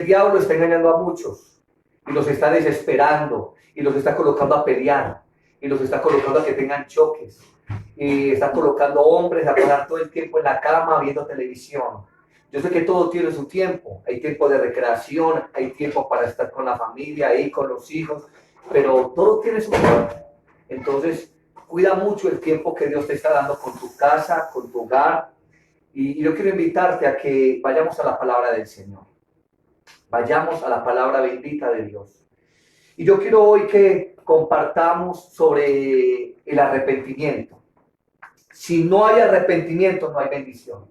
El diablo está engañando a muchos y los está desesperando y los está colocando a pelear y los está colocando a que tengan choques y está colocando hombres a pasar todo el tiempo en la cama viendo televisión. Yo sé que todo tiene su tiempo, hay tiempo de recreación, hay tiempo para estar con la familia, ahí con los hijos, pero todo tiene su tiempo. Entonces, cuida mucho el tiempo que Dios te está dando con tu casa, con tu hogar, y yo quiero invitarte a que vayamos a la palabra del Señor. Vayamos a la palabra bendita de Dios. Y yo quiero hoy que compartamos sobre el arrepentimiento. Si no hay arrepentimiento, no hay bendición.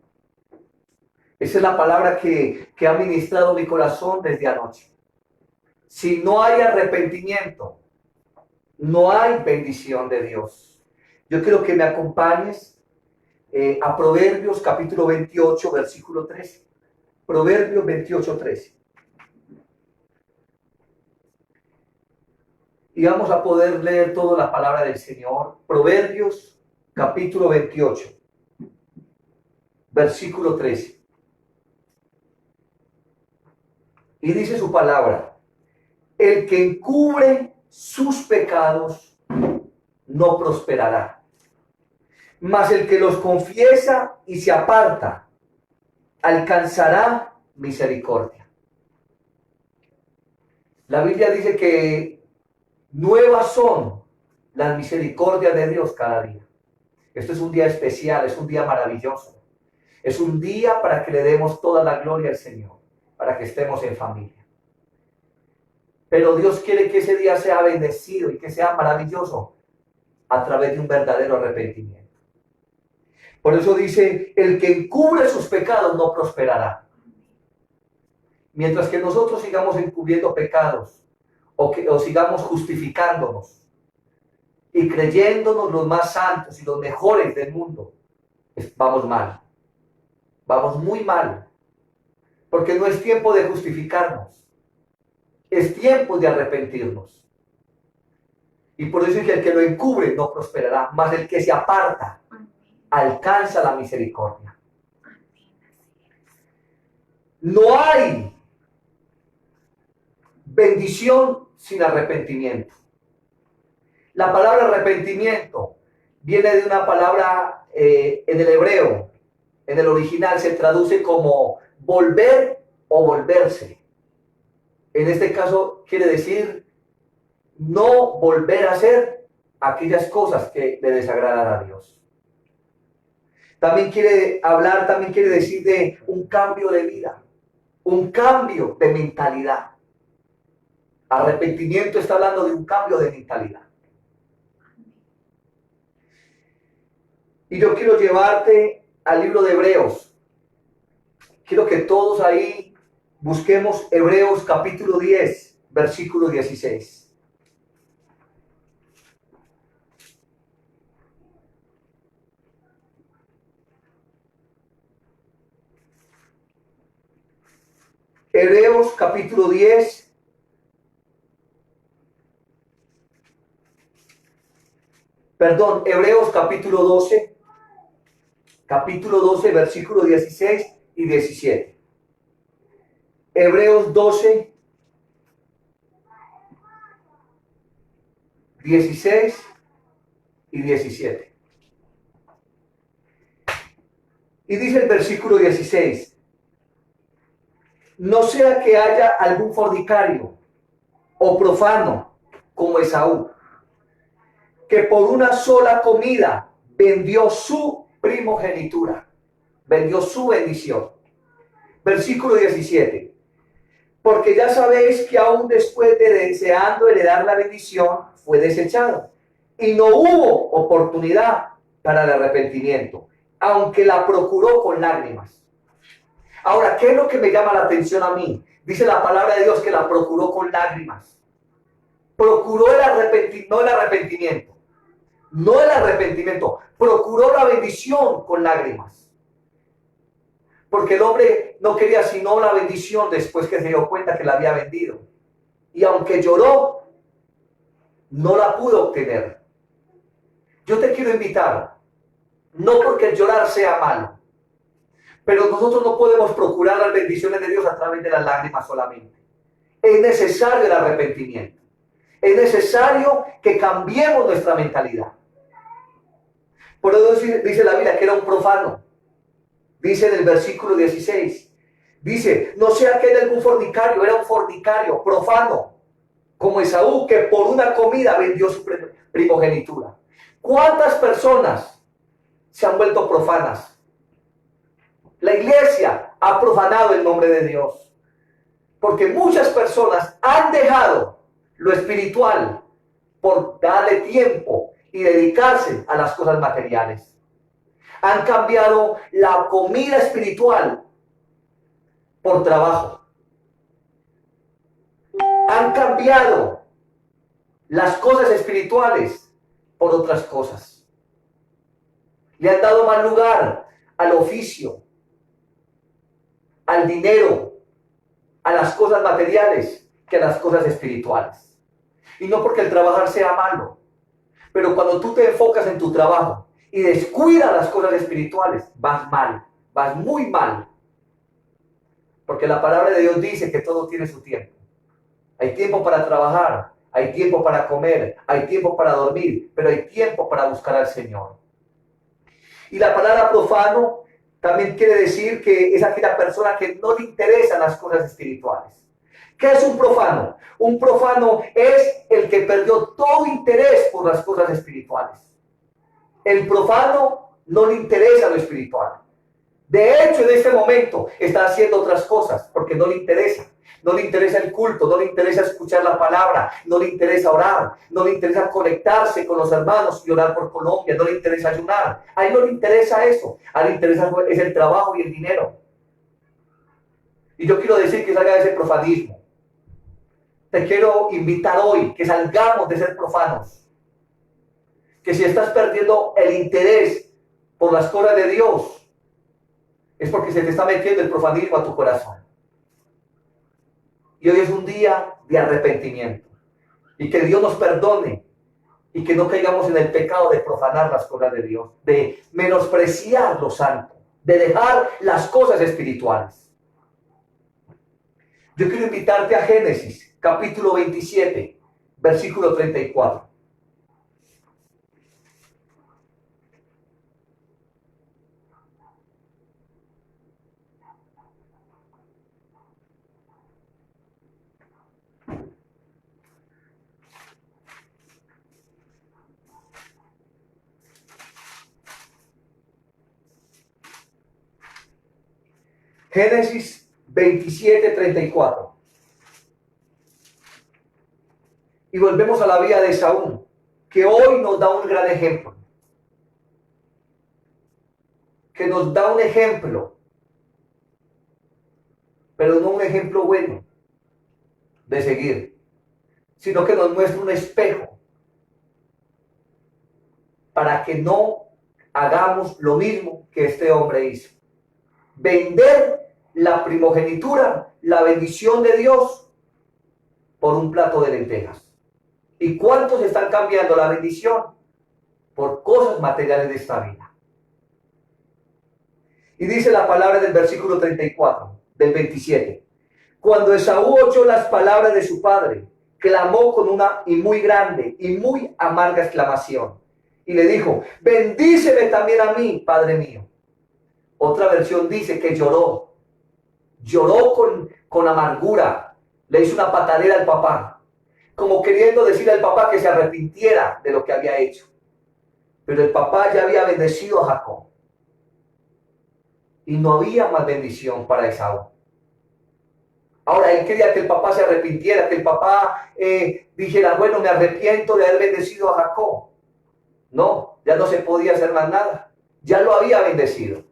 Esa es la palabra que ha ministrado mi corazón desde anoche. Si no hay arrepentimiento, no hay bendición de Dios. Yo quiero que me acompañes a Proverbios capítulo 28, versículo 13. Proverbios 28, 13. Y vamos a poder leer toda la palabra del Señor. Proverbios capítulo 28, versículo 13. Y dice su palabra: el que encubre sus pecados no prosperará, mas el que los confiesa y se aparta alcanzará misericordia. La Biblia dice que nuevas son las misericordias de Dios cada día. Esto es un día especial, es un día maravilloso. Es un día para que le demos toda la gloria al Señor, para que estemos en familia. Pero Dios quiere que ese día sea bendecido y que sea maravilloso a través de un verdadero arrepentimiento. Por eso dice, el que encubre sus pecados no prosperará. Mientras que nosotros sigamos encubriendo pecados o sigamos justificándonos y creyéndonos los más santos y los mejores del mundo, vamos mal. Vamos muy mal. Porque no es tiempo de justificarnos. Es tiempo de arrepentirnos. Y por eso es que el que lo encubre no prosperará, mas el que se aparta alcanza la misericordia. No hay bendición sin arrepentimiento. La palabra arrepentimiento viene de una palabra en el hebreo, en el original se traduce como volver o volverse. En este caso quiere decir no volver a hacer aquellas cosas que le desagradan a Dios. También quiere decir de un cambio de vida, un cambio de mentalidad. Arrepentimiento está hablando de un cambio de mentalidad. Y yo quiero llevarte al libro de Hebreos. Quiero que todos ahí busquemos Hebreos capítulo 10, versículo 16. Hebreos capítulo 10, Hebreos capítulo 12, versículo 16 y 17. Hebreos 12, 16 y 17. Y dice el versículo 16: no sea que haya algún fornicario o profano como Esaú, que por una sola comida vendió su primogenitura, vendió su bendición. Versículo 17: porque ya sabéis que aún después de deseando heredar la bendición, fue desechado, y no hubo oportunidad para el arrepentimiento, aunque la procuró con lágrimas. Ahora, ¿qué es lo que me llama la atención a mí? Dice la palabra de Dios que la procuró con lágrimas. Procuró no el arrepentimiento, procuró la bendición con lágrimas. Porque el hombre no quería sino la bendición después que se dio cuenta que la había vendido. Y aunque lloró, no la pudo obtener. Yo te quiero invitar, no porque el llorar sea malo, Pero nosotros no podemos procurar las bendiciones de Dios a través de las lágrimas solamente. Es necesario el arrepentimiento. Es necesario que cambiemos nuestra mentalidad. Por eso dice la Biblia que era un profano. Dice en el versículo 16. Dice, no sea que era algún fornicario, era un fornicario, profano, como Esaú, que por una comida vendió su primogenitura. ¿Cuántas personas se han vuelto profanas? La iglesia ha profanado el nombre de Dios. Porque muchas personas han dejado lo espiritual por darle tiempo y dedicarse a las cosas materiales. Han cambiado la comida espiritual por trabajo. Han cambiado las cosas espirituales por otras cosas. Le han dado más lugar al oficio, al dinero, a las cosas materiales que a las cosas espirituales. Y no porque el trabajar sea malo, pero cuando tú te enfocas en tu trabajo y descuidas las cosas espirituales, vas mal, vas muy mal. Porque la palabra de Dios dice que todo tiene su tiempo. Hay tiempo para trabajar, hay tiempo para comer, hay tiempo para dormir, pero hay tiempo para buscar al Señor. Y la palabra profano también quiere decir que es aquella persona que no le interesan las cosas espirituales. ¿Qué es un profano? Un profano es el que perdió todo interés por las cosas espirituales. El profano no le interesa lo espiritual. De hecho, en este momento está haciendo otras cosas porque no le interesa. No le interesa el culto, no le interesa escuchar la palabra, no le interesa orar, no le interesa conectarse con los hermanos y orar por Colombia, no le interesa ayunar. A él no le interesa eso, a él le interesa es el trabajo y el dinero. Y yo quiero decir que salga de ese profanismo. Te quiero invitar hoy que salgamos de ser profanos. Que si estás perdiendo el interés por las cosas de Dios, es porque se te está metiendo el profanismo a tu corazón. Y hoy es un día de arrepentimiento. Y que Dios nos perdone. Y que no caigamos en el pecado de profanar las cosas de Dios. De menospreciar lo santo. De dejar las cosas espirituales. Yo quiero invitarte a Génesis, capítulo 27, versículo 34. Génesis 27, 34. Y volvemos a la vida de Saúl, que hoy nos da un gran ejemplo. Que nos da un ejemplo, pero no un ejemplo bueno de seguir, sino que nos muestra un espejo para que no hagamos lo mismo que este hombre hizo. Vender la primogenitura, la bendición de Dios, por un plato de lentejas. ¿Y cuántos están cambiando la bendición por cosas materiales de esta vida? Y dice la palabra del versículo 34, del 27. Cuando Esaú oyó las palabras de su padre, clamó con una y muy grande y muy amarga exclamación. Y le dijo, bendíceme también a mí, padre mío. Otra versión dice que lloró. Lloró con amargura. Le hizo una patadera al papá, como queriendo decirle al papá que se arrepintiera de lo que había hecho. Pero el papá ya había bendecido a Jacob. Y no había más bendición para Esaú. Ahora él quería que el papá se arrepintiera, que el papá dijera, bueno, me arrepiento de haber bendecido a Jacob. No, ya no se podía hacer más nada. Ya lo había bendecido.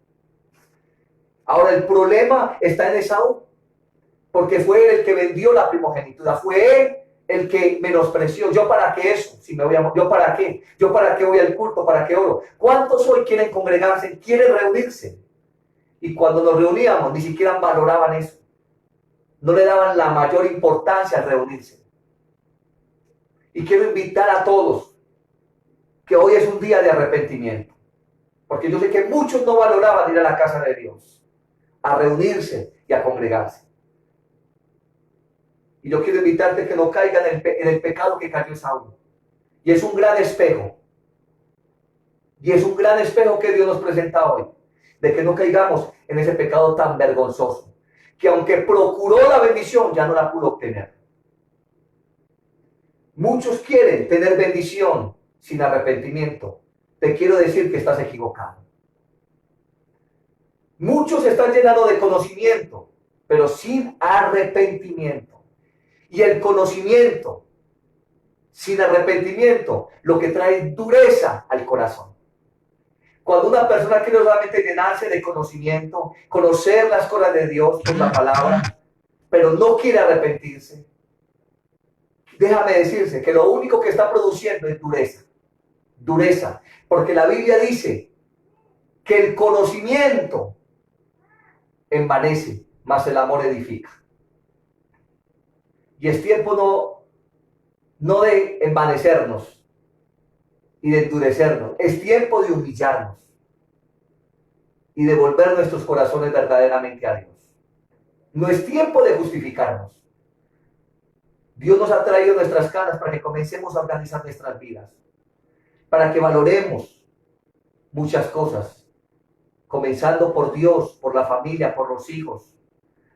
Ahora el problema está en Esaú, porque fue él el que vendió la primogenitura, fue él el que menospreció. ¿Yo para qué eso? Si me voy a, ¿yo para qué? ¿Yo para qué voy al culto? ¿Para qué oro? ¿Cuántos hoy quieren congregarse, quieren reunirse? Y cuando nos reuníamos, ni siquiera valoraban eso. No le daban la mayor importancia al reunirse. Y quiero invitar a todos que hoy es un día de arrepentimiento. Porque yo sé que muchos no valoraban ir a la casa de Dios. a reunirse y a congregarse. Y yo quiero invitarte a que no caigan en el pecado que cayó Saúl. Y es un gran espejo. Y es un gran espejo que Dios nos presenta hoy. De que no caigamos en ese pecado tan vergonzoso. Que aunque procuró la bendición, ya no la pudo obtener. Muchos quieren tener bendición sin arrepentimiento. Te quiero decir que estás equivocado. Muchos están llenados de conocimiento, pero sin arrepentimiento. Y el conocimiento sin arrepentimiento lo que trae dureza al corazón. Cuando una persona quiere solamente llenarse de conocimiento, conocer las cosas de Dios por la palabra, pero no quiere arrepentirse, déjame decirse que lo único que está produciendo es dureza. Dureza. Porque la Biblia dice que el conocimiento envanece, mas el amor edifica. Y es tiempo no de envanecernos y de endurecernos. Es tiempo de humillarnos y de volver nuestros corazones verdaderamente a Dios. No es tiempo de justificarnos. Dios nos ha traído nuestras caras para que comencemos a organizar nuestras vidas, para que valoremos muchas cosas, comenzando por Dios, por la familia, por los hijos,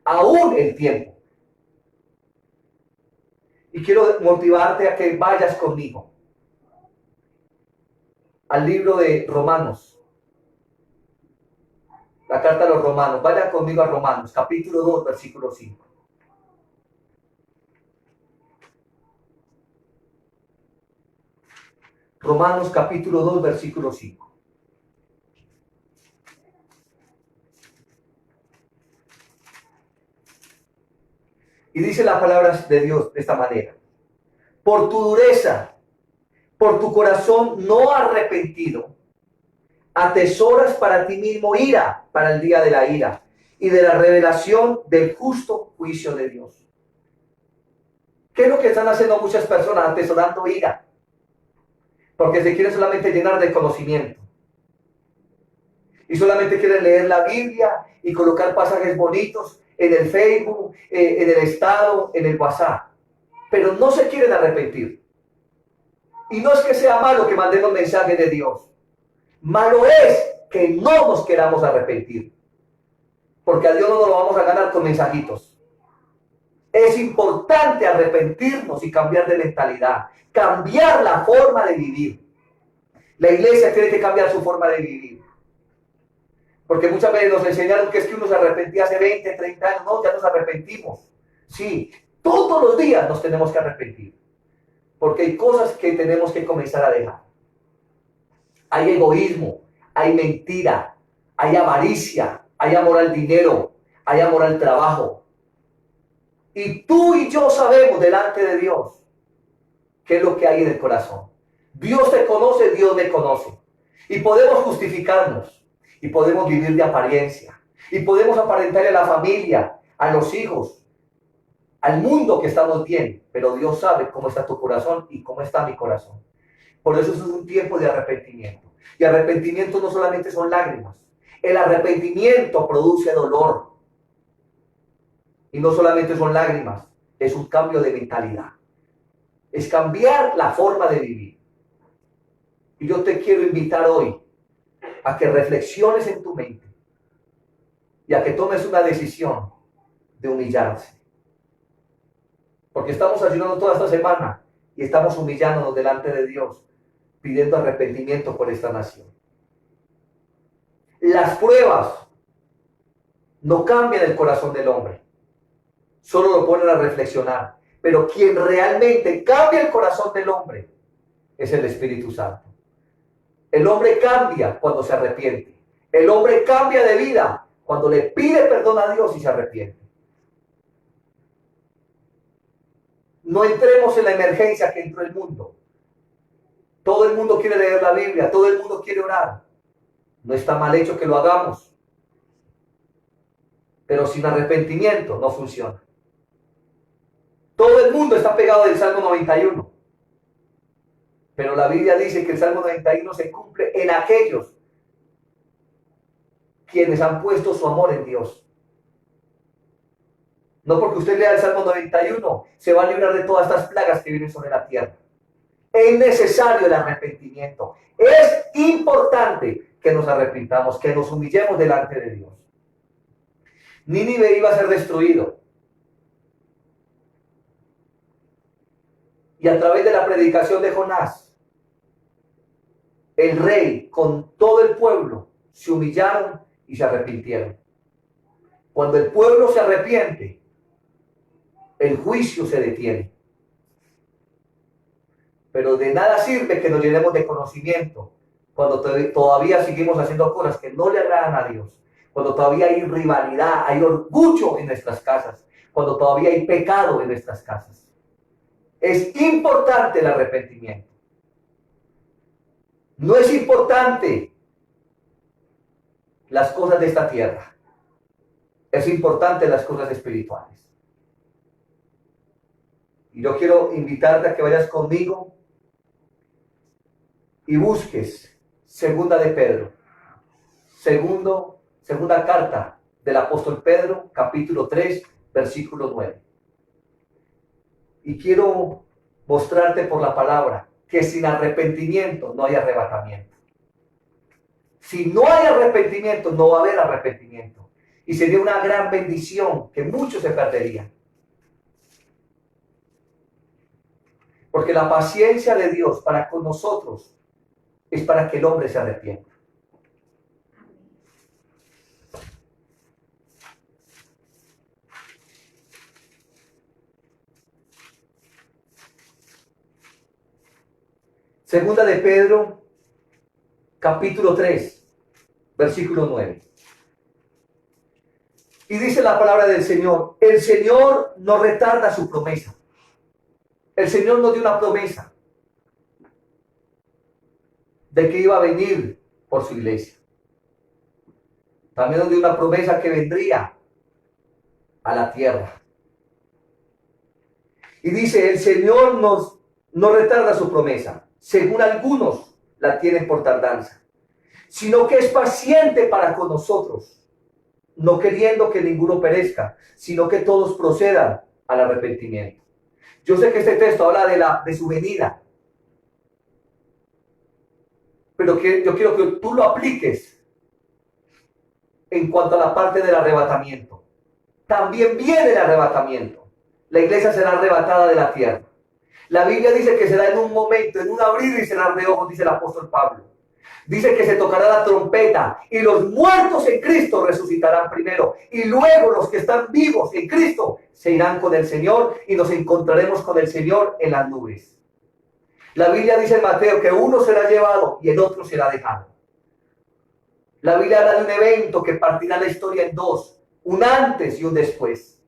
aún el tiempo. Y quiero motivarte a que vayas conmigo al libro de Romanos, la carta a los Romanos. Vayan conmigo a Romanos, capítulo 2, versículo 5. Romanos capítulo 2, versículo 5. Y dice las palabras de Dios de esta manera: por tu dureza, por tu corazón no arrepentido, atesoras para ti mismo ira para el día de la ira y de la revelación del justo juicio de Dios. ¿Qué es lo que están haciendo muchas personas? Atesorando ira, porque se quieren solamente llenar de conocimiento. Y solamente quieren leer la Biblia y colocar pasajes bonitos en el Facebook, en el estado, en el WhatsApp. Pero no se quieren arrepentir. Y no es que sea malo que mandemos mensajes de Dios. Malo es que no nos queramos arrepentir. Porque a Dios no nos lo vamos a ganar con mensajitos. Es importante arrepentirnos y cambiar de mentalidad. Cambiar la forma de vivir. La iglesia tiene que cambiar su forma de vivir. Porque muchas veces nos enseñaron que es que uno se arrepentía hace 20, 30 años. No, ya nos arrepentimos. Sí, todos los días nos tenemos que arrepentir. Porque hay cosas que tenemos que comenzar a dejar. Hay egoísmo, hay mentira, hay avaricia, hay amor al dinero, hay amor al trabajo. Y tú y yo sabemos delante de Dios qué es lo que hay en el corazón. Dios te conoce, Dios me conoce. Y podemos justificarnos. Y podemos vivir de apariencia. Y podemos aparentarle a la familia, a los hijos, al mundo que estamos bien. Pero Dios sabe cómo está tu corazón y cómo está mi corazón. Por eso es un tiempo de arrepentimiento. Y arrepentimiento no solamente son lágrimas. El arrepentimiento produce dolor. Y no solamente son lágrimas. Es un cambio de mentalidad. Es cambiar la forma de vivir. Y yo te quiero invitar hoy a que reflexiones en tu mente y a que tomes una decisión de humillarse. Porque estamos ayunando toda esta semana y estamos humillándonos delante de Dios, pidiendo arrepentimiento por esta nación. Las pruebas no cambian el corazón del hombre, solo lo ponen a reflexionar. Pero quien realmente cambia el corazón del hombre es el Espíritu Santo. El hombre cambia cuando se arrepiente. El hombre cambia de vida cuando le pide perdón a Dios y se arrepiente. No entremos en la emergencia que entró el mundo. Todo el mundo quiere leer la Biblia, todo el mundo quiere orar. No está mal hecho que lo hagamos. Pero sin arrepentimiento no funciona. Todo el mundo está pegado del Salmo 91. Pero la Biblia dice que el Salmo 91 se cumple en aquellos quienes han puesto su amor en Dios. No porque usted lea el Salmo 91, se va a librar de todas estas plagas que vienen sobre la tierra. Es necesario el arrepentimiento. Es importante que nos arrepintamos, que nos humillemos delante de Dios. Nínive iba a ser destruido. Y a través de la predicación de Jonás, el rey con todo el pueblo se humillaron y se arrepintieron. Cuando el pueblo se arrepiente, el juicio se detiene. Pero de nada sirve que nos llenemos de conocimiento cuando todavía seguimos haciendo cosas que no le agradan a Dios. Cuando todavía hay rivalidad, hay orgullo en nuestras casas. Cuando todavía hay pecado en nuestras casas. Es importante el arrepentimiento. No es importante las cosas de esta tierra. Es importante las cosas espirituales. Y yo quiero invitarte a que vayas conmigo y busques Segunda de Pedro. Segunda carta del apóstol Pedro, capítulo 3, versículo 9. Y quiero mostrarte por la palabra que sin arrepentimiento no hay arrebatamiento. Si no hay arrepentimiento, no va a haber arrepentimiento. Y sería una gran bendición que muchos se perderían. Porque la paciencia de Dios para con nosotros es para que el hombre se arrepienta. Segunda de Pedro, capítulo 3, versículo 9. Y dice la palabra del Señor, el Señor no retarda su promesa. El Señor nos dio una promesa de que iba a venir por su iglesia. También nos dio una promesa que vendría a la tierra. Y dice, el Señor no retarda su promesa, según algunos la tienen por tardanza, sino que es paciente para con nosotros, no queriendo que ninguno perezca, sino que todos procedan al arrepentimiento. Yo sé que este texto habla de su venida, pero yo quiero que tú lo apliques en cuanto a la parte del arrebatamiento. También viene el arrebatamiento. La iglesia será arrebatada de la tierra. La Biblia dice que será en un momento, en un abrir y cerrar de ojos, dice el apóstol Pablo. Dice que se tocará la trompeta y los muertos en Cristo resucitarán primero. Y luego los que están vivos en Cristo se irán con el Señor y nos encontraremos con el Señor en las nubes. La Biblia dice en Mateo que uno será llevado y el otro será dejado. La Biblia habla de un evento que partirá la historia en dos, un antes y un después.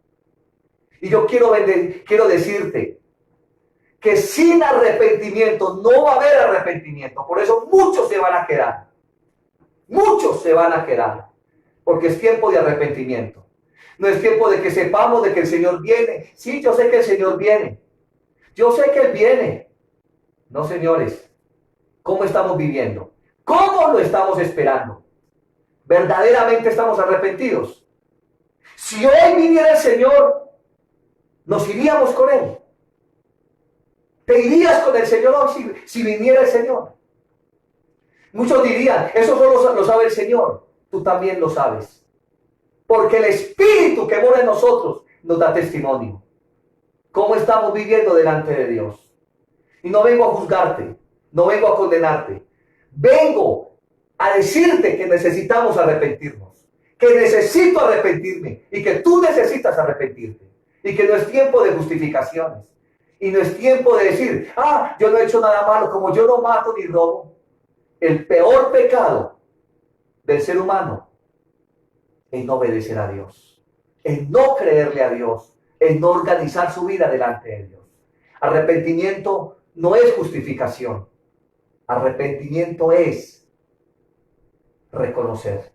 Y yo quiero decirte que sin arrepentimiento no va a haber arrepentimiento. Por eso muchos se van a quedar. Muchos se van a quedar. Porque es tiempo de arrepentimiento. No es tiempo de que sepamos de que el Señor viene. Sí, yo sé que el Señor viene. Yo sé que Él viene. No, señores. ¿Cómo estamos viviendo? ¿Cómo lo estamos esperando? ¿Verdaderamente estamos arrepentidos? Si hoy viniera el Señor, nos iríamos con Él. ¿Te irías con el Señor hoy si viniera el Señor? Muchos dirían, eso solo lo sabe el Señor. Tú también lo sabes. Porque el Espíritu que mora en nosotros nos da testimonio. ¿Cómo estamos viviendo delante de Dios? Y no vengo a juzgarte, no vengo a condenarte. Vengo a decirte que necesitamos arrepentirnos. Que necesito arrepentirme y que tú necesitas arrepentirte. Y que no es tiempo de justificaciones. Y no es tiempo de decir, yo no he hecho nada malo, como yo no mato ni robo. El peor pecado del ser humano es no obedecer a Dios, es no creerle a Dios, es no organizar su vida delante de Dios. Arrepentimiento no es justificación. Arrepentimiento es reconocer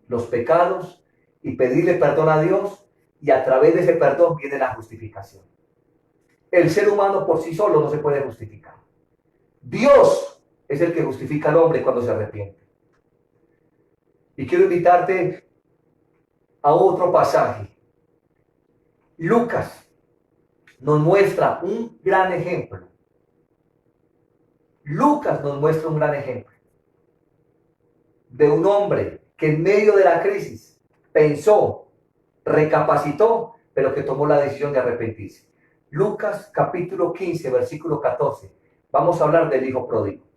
los pecados y pedirle perdón a Dios, y a través de ese perdón viene la justificación. El ser humano por sí solo no se puede justificar. Dios es el que justifica al hombre cuando se arrepiente. Y quiero invitarte a otro pasaje Lucas nos muestra un gran ejemplo. Lucas nos muestra un gran ejemplo de un hombre que en medio de la crisis pensó, recapacitó, pero que tomó la decisión de arrepentirse. Lucas capítulo 15, versículo 14. Vamos a hablar del hijo pródigo.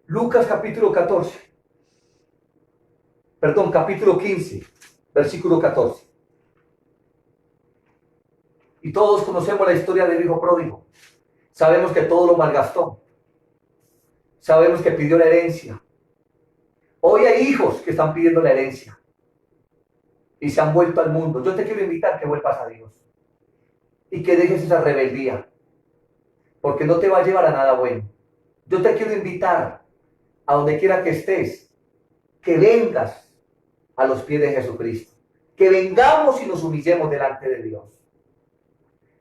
Lucas capítulo 14. Perdón, capítulo 15, versículo 14. Y todos conocemos la historia del hijo pródigo. Sabemos que todo lo malgastó. Sabemos que pidió la herencia. Hoy hay hijos que están pidiendo la herencia y se han vuelto al mundo. Yo te quiero invitar a que vuelvas a Dios y que dejes esa rebeldía, porque no te va a llevar a nada bueno. Yo te quiero invitar a donde quiera que estés, que vengas a los pies de Jesucristo, que vengamos y nos humillemos delante de Dios.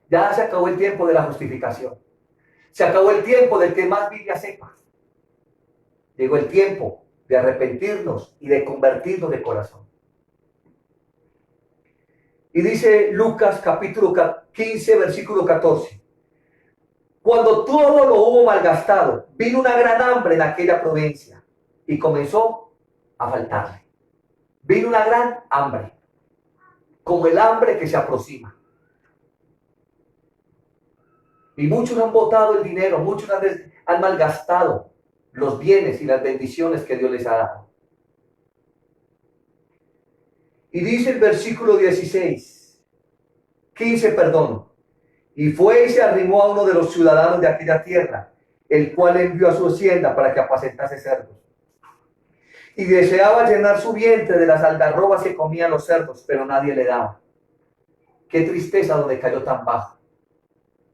Ya se acabó el tiempo de la justificación. Se acabó el tiempo del que más Biblia sepa. Llegó el tiempo de arrepentirnos y de convertirnos de corazón. Y dice Lucas capítulo 15, versículo 14. Cuando todo lo hubo malgastado, vino una gran hambre en aquella provincia y comenzó a faltarle. Vino una gran hambre, como el hambre que se aproxima. Y muchos han botado el dinero, muchos han malgastado los bienes y las bendiciones que Dios les ha dado. Y dice el versículo 15, perdón. Y fue y se arrimó a uno de los ciudadanos de aquella tierra, el cual envió a su hacienda para que apacentase cerdos. Y deseaba llenar su vientre de las algarrobas que comían los cerdos, pero nadie le daba. Qué tristeza donde cayó tan bajo,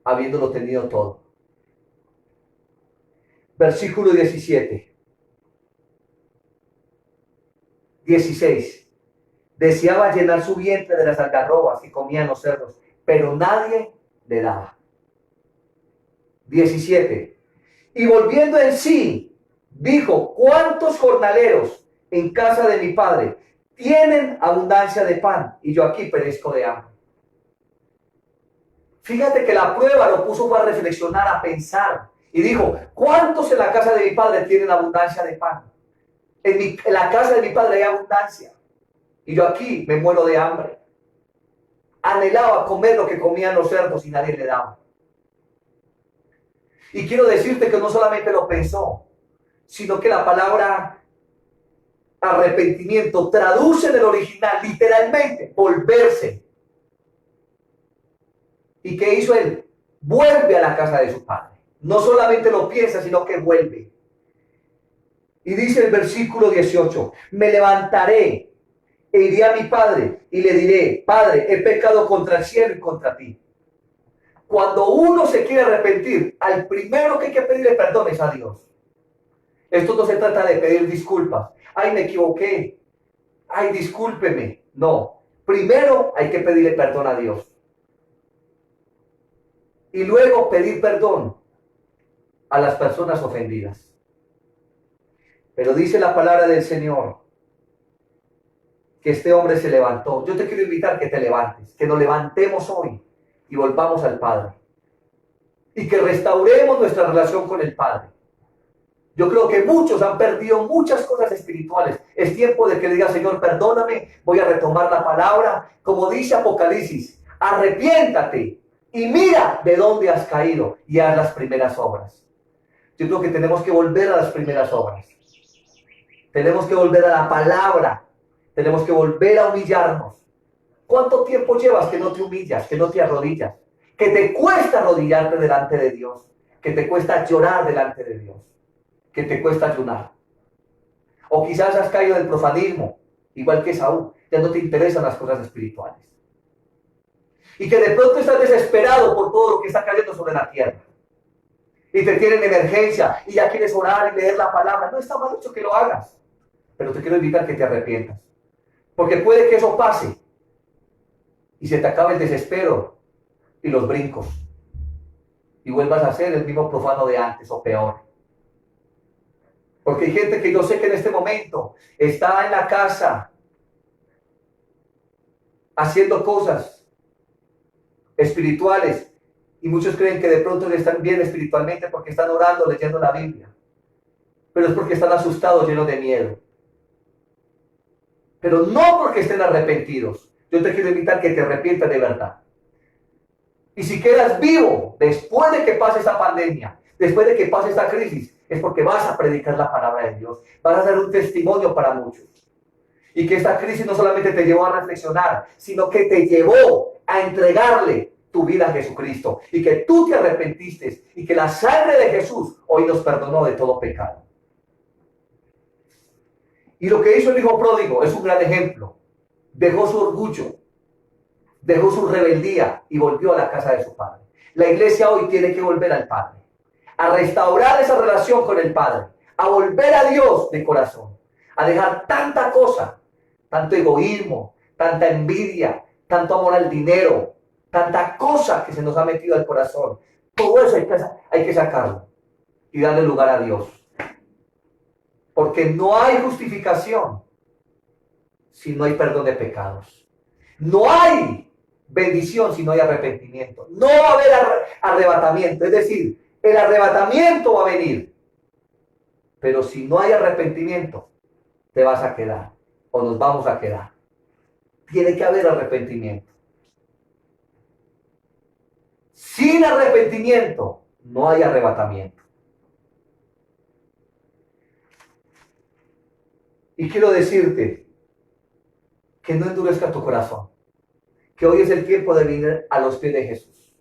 habiéndolo tenido todo. Versículo 16. Deseaba llenar su vientre de las algarrobas que comían los cerdos, pero nadie le daba. 17. Y volviendo en sí, dijo: ¿cuántos jornaleros en casa de mi padre tienen abundancia de pan y yo aquí perezco de hambre? Fíjate que la prueba lo puso para reflexionar, a pensar, y dijo: ¿cuántos en la casa de mi padre tienen abundancia de pan? En la casa de mi padre hay abundancia y yo aquí me muero de hambre. Anhelaba comer lo que comían los cerdos y nadie le daba. Y quiero decirte que no solamente lo pensó, sino que la palabra arrepentimiento traduce en el original literalmente volverse. ¿Y qué hizo él? Vuelve a la casa de su padre. No solamente lo piensa, sino que vuelve. Y dice el versículo 18: me levantaré e iré a mi padre y le diré: Padre, he pecado contra el cielo y contra ti. Cuando uno se quiere arrepentir, al primero que hay que pedirle perdón es a Dios. Esto no se trata de pedir disculpas. Ay, me equivoqué. Ay, discúlpeme. No. Primero hay que pedirle perdón a Dios. Y luego pedir perdón a las personas ofendidas. Pero dice la palabra del Señor que este hombre se levantó. Yo te quiero invitar que te levantes, que nos levantemos hoy y volvamos al Padre. Y que restauremos nuestra relación con el Padre. Yo creo que muchos han perdido muchas cosas espirituales. Es tiempo de que le diga: Señor, perdóname, voy a retomar la palabra. Como dice Apocalipsis, arrepiéntate y mira de dónde has caído y haz las primeras obras. Yo creo que tenemos que volver a las primeras obras. Tenemos que volver a la palabra. Tenemos que volver a humillarnos. ¿Cuánto tiempo llevas que no te humillas, que no te arrodillas? Que te cuesta arrodillarte delante de Dios. Que te cuesta llorar delante de Dios. Que te cuesta ayunar. O quizás has caído del profanismo, igual que Saúl. Ya no te interesan las cosas espirituales. Y que de pronto estás desesperado por todo lo que está cayendo sobre la tierra. y te tienen emergencia y ya quieres orar y leer la palabra. No está mal hecho que lo hagas, pero te quiero invitar a que te arrepientas. Porque puede que eso pase y se te acabe el desespero y los brincos y vuelvas a ser el mismo profano de antes o peor. Porque hay gente que yo sé que en este momento está en la casa haciendo cosas espirituales y muchos creen que de pronto están bien espiritualmente porque están orando, leyendo la Biblia, pero es porque están asustados, llenos de miedo, pero no porque estén arrepentidos. Yo te quiero invitar a que te arrepientas de verdad. Y si quedas vivo después de que pase esta pandemia, después de que pase esta crisis, es porque vas a predicar la palabra de Dios, vas a dar un testimonio para muchos. Y que esta crisis no solamente te llevó a reflexionar, sino que te llevó a entregarle tu vida a Jesucristo. Y que tú te arrepentiste y que la sangre de Jesús hoy nos perdonó de todo pecado. Y lo que hizo el hijo pródigo es un gran ejemplo. Dejó su orgullo, dejó su rebeldía y volvió a la casa de su padre. La iglesia hoy tiene que volver al Padre, a restaurar esa relación con el Padre, a volver a Dios de corazón, a dejar tanta cosa, tanto egoísmo, tanta envidia, tanto amor al dinero, tanta cosa que se nos ha metido al corazón. Todo eso hay que sacarlo y darle lugar a Dios. Porque no hay justificación si no hay perdón de pecados. No hay bendición si no hay arrepentimiento. No va a haber arrebatamiento. Es decir, el arrebatamiento va a venir. Pero si no hay arrepentimiento, te vas a quedar o nos vamos a quedar. Tiene que haber arrepentimiento. Sin arrepentimiento no hay arrebatamiento. Y quiero decirte que no endurezca tu corazón, que hoy es el tiempo de venir a los pies de Jesús.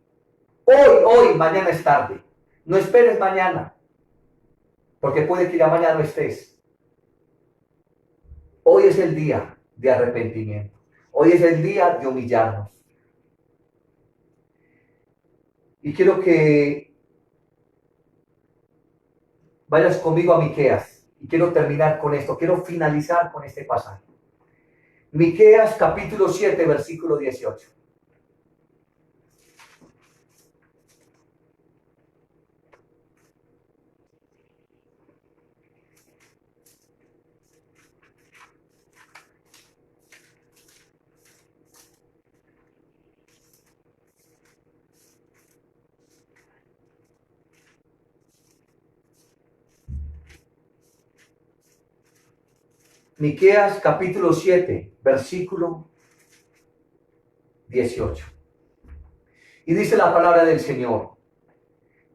Hoy, mañana es tarde. No esperes mañana, porque puede que ya mañana no estés. Hoy es el día de arrepentimiento. Hoy es el día de humillarnos. Y quiero que vayas conmigo a Miqueas. Y quiero terminar con esto. Quiero finalizar con este pasaje. Miqueas capítulo 7, versículo 18. Miqueas capítulo 7, versículo 18. Y dice la palabra del Señor,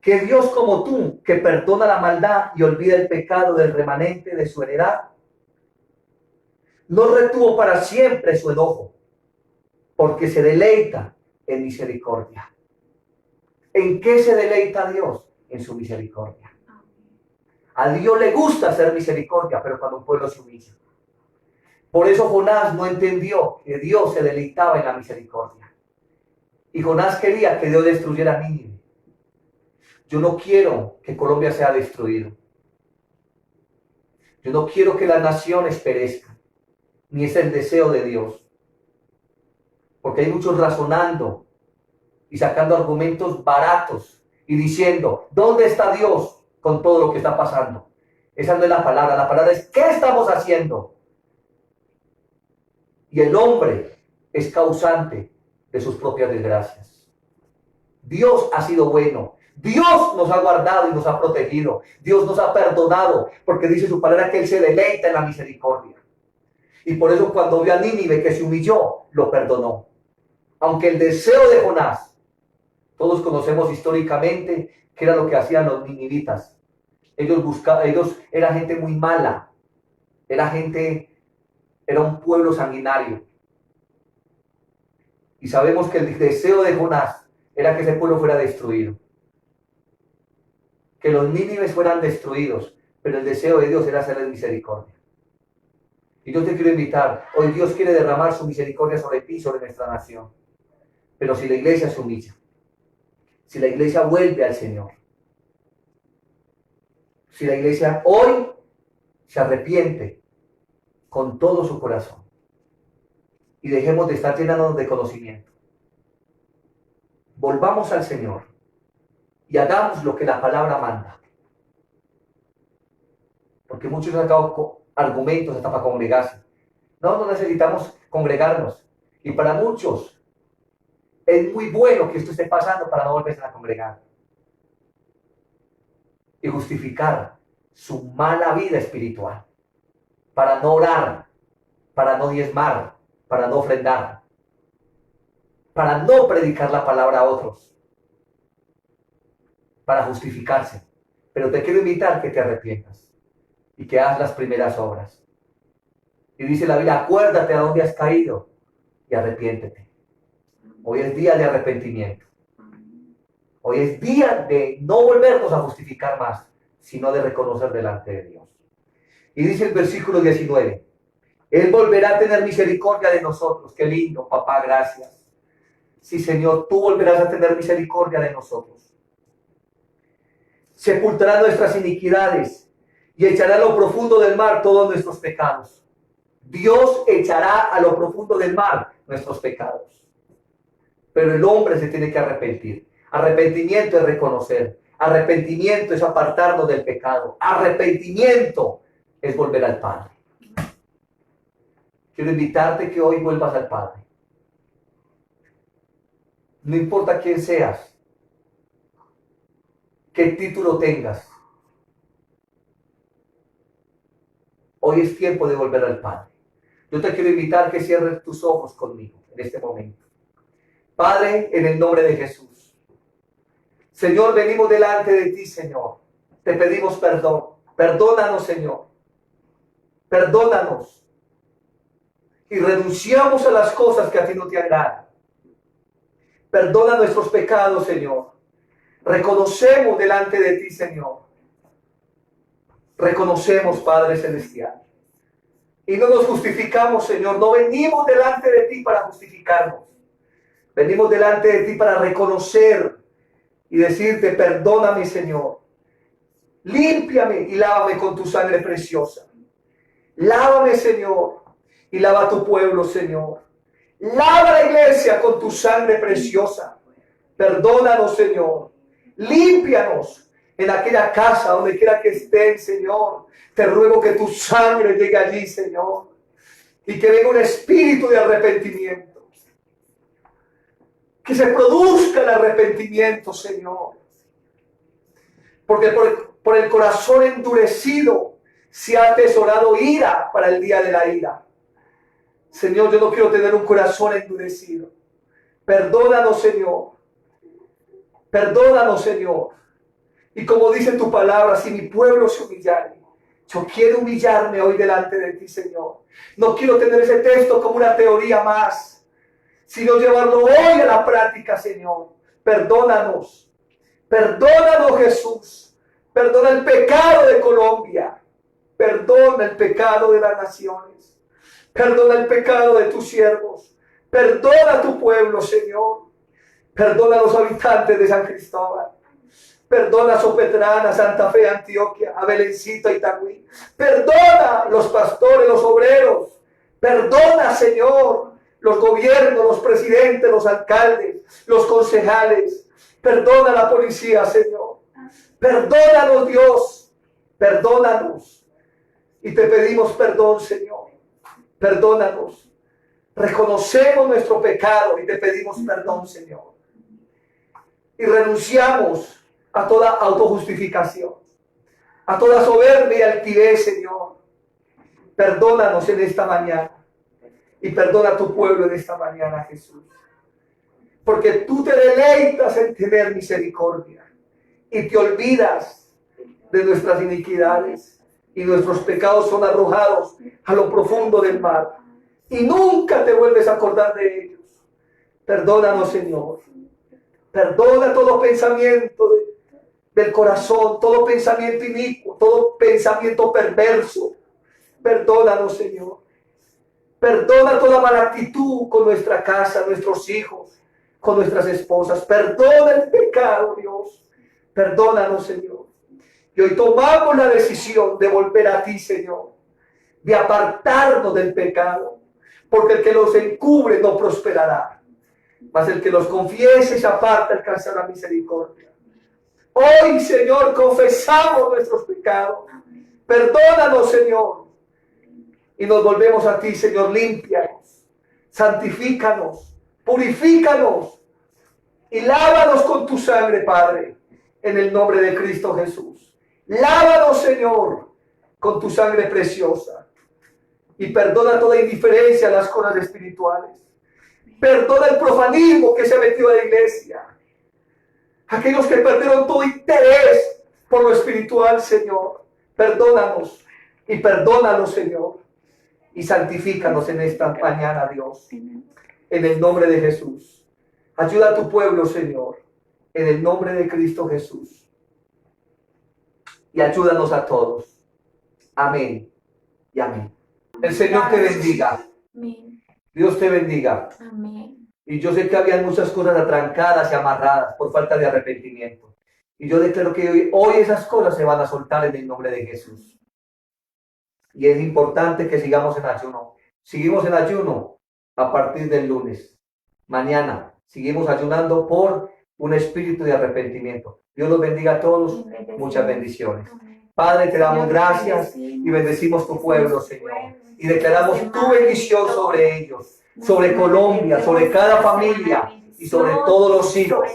que Dios como tú, que perdona la maldad y olvida el pecado del remanente de su heredad, no retuvo para siempre su enojo, porque se deleita en misericordia. ¿En qué se deleita Dios? En su misericordia. A Dios le gusta hacer misericordia, pero cuando un pueblo se humilla. Por eso Jonás no entendió que Dios se deleitaba en la misericordia. Y Jonás quería que Dios destruyera a Nínive. Yo no quiero que Colombia sea destruido. Yo no quiero que las naciones perezcan. Ni es el deseo de Dios. Porque hay muchos razonando y sacando argumentos baratos y diciendo, ¿dónde está Dios con todo lo que está pasando? Esa no es la palabra. La palabra es, ¿qué estamos haciendo? Y el hombre es causante de sus propias desgracias. Dios ha sido bueno. Dios nos ha guardado y nos ha protegido. Dios nos ha perdonado, porque dice su palabra que Él se deleita en la misericordia. Y por eso cuando vio a Nínive que se humilló, lo perdonó. Aunque el deseo de Jonás, todos conocemos históricamente qué era lo que hacían los ninivitas. Ellos eran gente muy mala. Era un pueblo sanguinario. Y sabemos que el deseo de Jonás era que ese pueblo fuera destruido. Que los nínives fueran destruidos. Pero el deseo de Dios era hacerles misericordia. Y yo te quiero invitar. Hoy Dios quiere derramar su misericordia sobre ti y sobre nuestra nación. Pero si la iglesia se humilla. Si la iglesia vuelve al Señor. si la iglesia hoy se arrepiente con todo su corazón y dejemos de estar llenándonos de conocimiento. Volvamos al Señor y hagamos lo que la palabra manda. Porque muchos han sacado argumentos hasta para congregarse. No necesitamos congregarnos. Y para muchos es muy bueno que esto esté pasando para no volverse a congregar. Y justificar su mala vida espiritual. Para no orar, para no diezmar, para no ofrendar, para no predicar la palabra a otros, para justificarse. Pero te quiero invitar que te arrepientas y que hagas las primeras obras. Y dice la Biblia, acuérdate a dónde has caído y arrepiéntete. Hoy es día de arrepentimiento. Hoy es día de no volvernos a justificar más, sino de reconocer delante de Dios. Y dice el versículo 19, Él volverá a tener misericordia de nosotros. Qué lindo, papá, gracias. Sí, Señor, tú volverás a tener misericordia de nosotros. Sepultará nuestras iniquidades y echará a lo profundo del mar todos nuestros pecados. Dios echará a lo profundo del mar nuestros pecados. Pero el hombre se tiene que arrepentir. Arrepentimiento es reconocer. Arrepentimiento es apartarnos del pecado. Arrepentimiento es volver al Padre. Quiero invitarte que hoy vuelvas al Padre. No importa quién seas, qué título tengas. Hoy es tiempo de volver al Padre. Yo te quiero invitar que cierres tus ojos conmigo en este momento. Padre, en el nombre de Jesús. Señor, venimos delante de ti, Señor. Te pedimos perdón. Perdónanos, Señor. Perdónanos. Y renunciamos a las cosas que a ti no te agradan. Perdona nuestros pecados, Señor. Reconocemos delante de ti, Señor. Reconocemos, Padre Celestial. Y no nos justificamos, Señor. No venimos delante de ti para justificarnos. Venimos delante de ti para reconocer y decirte, perdóname, Señor. Límpiame y lávame con tu sangre preciosa. Lávame, Señor, y lava a tu pueblo, Señor. Lava la iglesia con tu sangre preciosa. Perdónanos, Señor. Límpianos en aquella casa, donde quiera que estén, Señor. Te ruego que tu sangre llegue allí, Señor. Y que venga un espíritu de arrepentimiento. Que se produzca el arrepentimiento, Señor. Porque por el corazón endurecido se ha atesorado ira para el día de la ira. Señor, yo no quiero tener un corazón endurecido. Perdónanos, Señor. Perdónanos, Señor. Y como dice tu palabra, si mi pueblo se humillare, yo quiero humillarme hoy delante de ti, Señor. No quiero tener ese texto como una teoría más, sino llevarlo hoy a la práctica, Señor. Perdónanos. Perdónanos, Jesús. Perdona el pecado de Colombia. Perdona el pecado de las naciones. Perdona el pecado de tus siervos. Perdona a tu pueblo, Señor. Perdona a los habitantes de San Cristóbal. Perdona a Sopetrana, Santa Fe, Antioquia, a Belencito, a Itagüí. Perdona a los pastores, los obreros. Perdona, Señor, los gobiernos, los presidentes, los alcaldes, los concejales. Perdona a la policía, Señor. Perdónanos, Dios. Perdónanos. Y te pedimos perdón, Señor. Perdónanos. Reconocemos nuestro pecado y te pedimos perdón, Señor. Y renunciamos a toda autojustificación, a toda soberbia y altivez, Señor. Perdónanos en esta mañana y perdona a tu pueblo en esta mañana, Jesús. Porque tú te deleitas en tener misericordia y te olvidas de nuestras iniquidades y nuestros pecados son arrojados a lo profundo del mar y nunca te vuelves a acordar de ellos. Perdónanos, Señor. Perdona todo pensamiento del corazón, todo pensamiento inicuo, todo pensamiento perverso. Perdónanos, Señor. Perdona toda mala actitud con nuestra casa, nuestros hijos, con nuestras esposas. Perdona el pecado, Dios. Perdónanos, Señor. Y hoy tomamos la decisión de volver a ti, Señor, de apartarnos del pecado, porque el que los encubre no prosperará, mas el que los confiese y se aparta alcanzará misericordia. Hoy, Señor, confesamos nuestros pecados. Perdónanos, Señor, y nos volvemos a ti, Señor. Límpianos, santifícanos, purifícanos y lávanos con tu sangre, Padre, en el nombre de Cristo Jesús. Lávanos, Señor, con tu sangre preciosa, y perdona toda indiferencia a las cosas espirituales. Perdona el profanismo que se ha metido en la iglesia. Aquellos que perdieron todo interés por lo espiritual, Señor. Perdónanos y perdónanos, Señor. Y santifícanos en esta mañana, Dios. En el nombre de Jesús. Ayuda a tu pueblo, Señor. En el nombre de Cristo Jesús. Y ayúdanos a todos. Amén y amén. El Señor te bendiga. Amén. Dios te bendiga. Amén. Y yo sé que habían muchas cosas atrancadas y amarradas por falta de arrepentimiento. Y yo declaro que hoy esas cosas se van a soltar en el nombre de Jesús. Y es importante que sigamos en ayuno. Seguimos en ayuno a partir del lunes. Mañana seguimos ayunando por un espíritu de arrepentimiento. Dios los bendiga a todos. Muchas bendiciones. Padre, te damos gracias y bendecimos tu pueblo, Señor. Y declaramos tu bendición sobre ellos, sobre Colombia, sobre cada familia y sobre todos los hijos.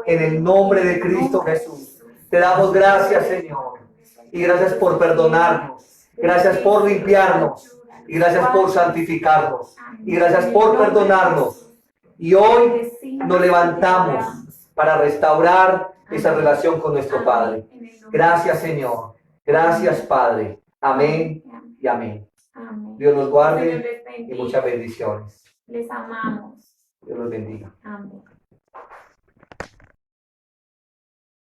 En el nombre de Cristo Jesús. Te damos gracias, Señor. Y gracias por perdonarnos. Gracias por limpiarnos. Y gracias por santificarnos. Y gracias por perdonarnos. Y hoy nos levantamos para restaurar esa relación con nuestro Padre. Gracias, Señor. Gracias, Padre. Amén y amén. Amén. Dios los guarde Señor les y bendiga. muchas bendiciones. Les amamos. Dios los bendiga. Amén.